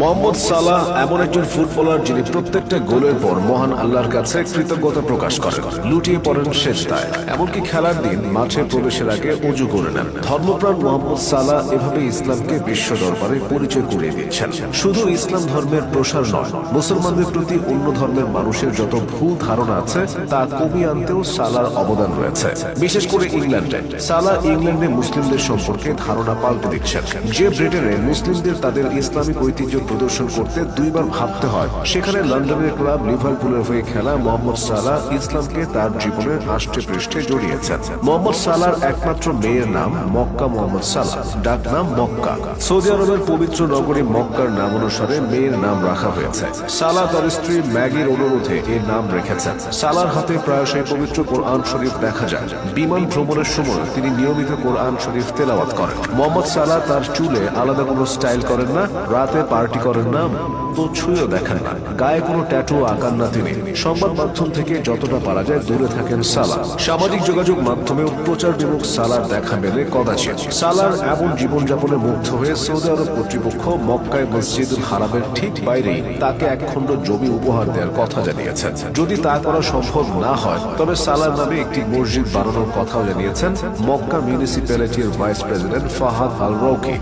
মোহাম্মদ সালাহ এমন একজন ফুটবলার যিনি প্রত্যেকটা গোলের পর মহান আল্লাহর কাছে কৃতজ্ঞতা প্রকাশ করেন, লুটিয়ে পড়েন সেজদায়, এমনকি খেলার দিন মাঠে প্রবেশের আগে ওযু করে নেন। ধর্মপ্রাণ মোহাম্মদ সালাহ এভাবে ইসলামকে বিশ্ব দরবারে পরিচয় করিয়ে দিচ্ছেন। শুধু ইসলাম ধর্মের প্রসার নয়, মুসলমানদের প্রতি অন্য ধর্মের মানুষের যত ভুল ধারণা আছে তা কমিয়ে আনতেও সালাহর অবদান রয়েছে। বিশেষ করে ইংল্যান্ডে সালাহ ইংল্যান্ডে মুসলিমদের সম্পর্কে ধারণা পাল্টে দিচ্ছেন। যে ব্রিটেনে মুসলিমদের তাদের ইসলামিক ঐতিহ্য প্রদর্শন করতে দুইবার ভাবতে হয়, সেখানে লন্ডনের ক্লাব লিভারপুলের হয়ে খেলা মোহাম্মদ সালাহ ইসলামকে তার জীবনের আষ্টে পৃষ্ঠে জড়িয়েছেন। মোহাম্মদ সালাহর একমাত্র মেয়ের নাম মক্কা মোহাম্মদ সালাহ, ডাক নাম মক্কা। সৌদি আরবের পবিত্র নগরী মক্কার নাম অনুসারে মেয়ের নাম রাখা হয়েছে। সালাহ তার স্ত্রী ম্যাগির অনুরোধে এর নাম রেখেছেন। সালাহর হাতে প্রায়শই পবিত্র কোরআন শরীফ দেখা যায়। বিমান ভ্রমণের সময় তিনি নিয়মিত কোরআন শরীফ তেলাওয়াত করেন। মোহাম্মদ সালাহ তার চুলে আলাদা কোনো স্টাইল করেন না, রাতে পার্টি করেন না, তো ছুঁয়েও দেখেন না, গায়ে কোনো ট্যাটু আঁকান না তিনি। সংবাদ মাধ্যম থেকে যতটা পারা যায় দূরে থাকেন সালাহ। সামাজিক যোগাযোগ মাধ্যমেও প্রচার বিমুখ সালাহর দেখা মেলে কদাচিৎ। সালাহর এমন জীবনযাপনে মুগ্ধ হয়ে সৌদি আরব কর্তৃপক্ষ মক্কায় মসজিদুল হারামের ঠিক বাইরেই তাকে একখণ্ড জমি উপহার দেওয়ার কথা জানিয়েছেন। যদি তা করা সম্ভব না হয় তবে সালাহর নামে একটি মসজিদ বানানোর কথাও জানিয়েছেন মক্কা মিউনিসিপ্যালিটির ভাইস প্রেসিডেন্ট ফাহাদ আল রৌকি।